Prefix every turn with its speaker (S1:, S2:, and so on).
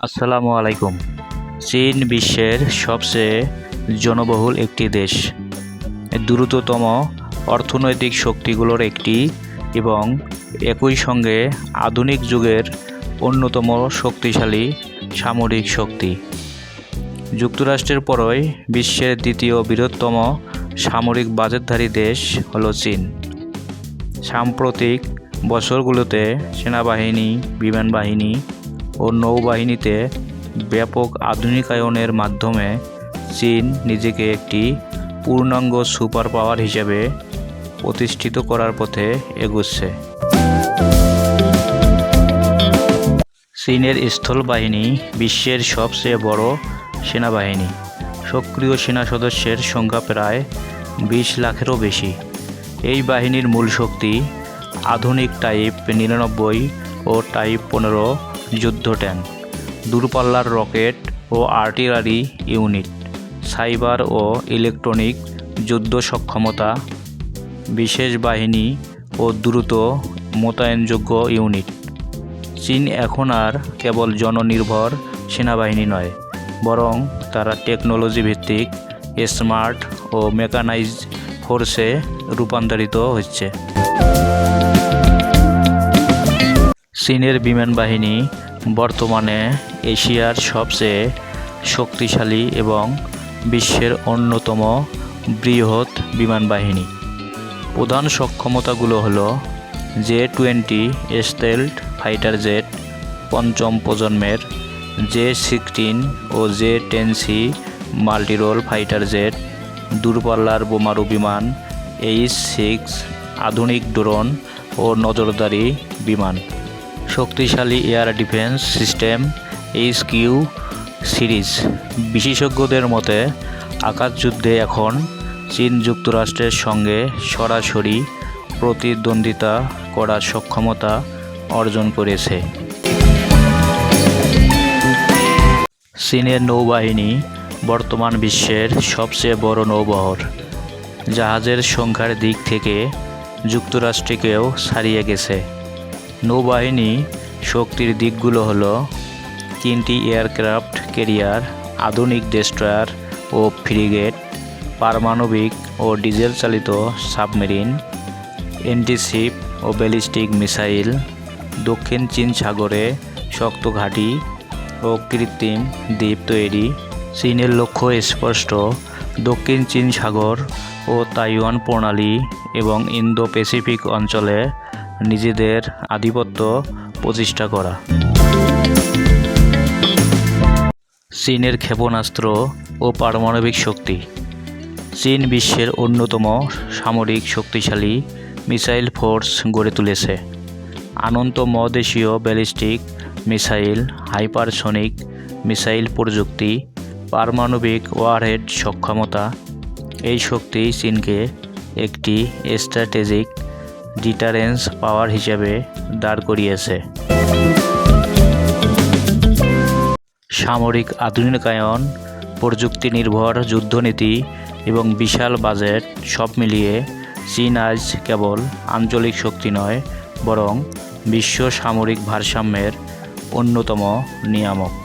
S1: আসসালামু আলাইকুম। চীন বিশ্বের সবচেয়ে জনবহুল একটি দেশ, দ্রুততম অর্থনৈতিক শক্তিগুলোর একটি এবং একই সঙ্গে আধুনিক যুগের অন্যতম শক্তিশালী সামরিক শক্তি। যুক্তরাষ্ট্রের পরই বিশ্বের দ্বিতীয় বৃহত্তম সামরিক বাজেটধারী দেশ হলো চীন। সাম্প্রতিক বছরগুলোতে সেনাবাহিনী, বিমান বাহিনী ও নৌবাহিনীতে ব্যাপক আধুনিকায়নের মাধ্যমে চীন নিজেকে একটি পূর্ণাঙ্গ সুপার পাওয়ার হিসেবে প্রতিষ্ঠিত করার পথে এগুচ্ছে। চীনের স্থল বাহিনী বিশ্বের সবচেয়ে বড় সেনাবাহিনী। সক্রিয় সেনা সদস্যের সংখ্যা প্রায় 20 লাখেরও বেশি। এই বাহিনীর মূল শক্তি আধুনিক টাইপ 99 ও টাইপ 15 যুদ্ধ ট্যাঙ্ক, দূরপাল্লার রকেট ও আর্টিলারি ইউনিট, সাইবার ও ইলেকট্রনিক যুদ্ধ সক্ষমতা, বিশেষ বাহিনী ও দ্রুত মোতায়েনযোগ্য ইউনিট। চীন এখন আর কেবল জননির্ভর সেনাবাহিনী নয়, বরং তারা টেকনোলজি ভিত্তিক স্মার্ট ও মেকানাইজড ফোর্সে রূপান্তরিত হচ্ছে। চীনের বিমান বাহিনী বর্তমানে এশিয়ার সবচেয়ে শক্তিশালী এবং বিশ্বের অন্যতম বৃহৎ বিমান বাহিনী। প্রধান সক্ষমতাগুলো হলো J-20 স্টেলথ ফাইটার জেট, পঞ্চম প্রজন্মের J-16 ও J-10C মাল্টিরোল ফাইটার জেট, দূরপাল্লার বোমারু বিমান H-6, আধুনিক ড্রোন ও নজরদারি বিমান, শক্তিশালী air defence system HQ series. বিশেষজ্ঞদের মতে আকাশযুদ্ধে এখন চীন যুক্তরাষ্ট্রের সঙ্গে সরাসরি প্রতিদ্বন্দ্বিতা করার সক্ষমতা অর্জন করেছে। চীনের নৌবাহিনী বর্তমান বিশ্বের সবচেয়ে বড় নৌবহর। জাহাজের সংখ্যার দিক থেকে যুক্তরাষ্ট্রকেও ছাড়িয়ে গেছে। নৌবাহিনী শক্তির দিকগুলো হলো 3টি এয়ারক্রাফট ক্যারিয়ার, আধুনিক ডেস্ট্রয়ার ও ফ্রিগেট, পারমাণবিক ও ডিজেল চালিত সাবমেরিন, অ্যান্টিশিপ ও ব্যালিস্টিক মিসাইল, দক্ষিণ চীন সাগরে শক্ত ঘাঁটি ও কৃত্রিম দ্বীপ তৈরি। চীনের লক্ষ্য স্পষ্ট, দক্ষিণ চীন সাগর ও তাইওয়ান প্রণালী এবং ইন্দো প্যাসিফিক অঞ্চলে নিজেদের আধিপত্য প্রতিষ্ঠা করা। চীনের ক্ষেপণাস্ত্র ও পারমাণবিক শক্তি। চীন বিশ্বের অন্যতম সামরিক শক্তিশালী মিসাইল ফোর্স গড়ে তুলেছে। আন্তঃ মহাদেশীয় ব্যালিস্টিক মিসাইল, হাইপারসনিক মিসাইল প্রযুক্তি, পারমাণবিক ওয়ারহেড সক্ষমতা। এই শক্তি চীনকে একটি স্ট্র্যাটেজিক ডিটারেন্স পাওয়ার হিসেবে দাঁড় করিয়েছে। সামরিক আধুনিকায়ন, প্রযুক্তি নির্ভর যুদ্ধনীতি এবং বিশাল বাজেট সব মিলিয়ে চীন আজ কেবল আঞ্চলিক শক্তি নয়, বরং বিশ্ব সামরিক ভারসাম্যের অন্যতম নিয়ামক।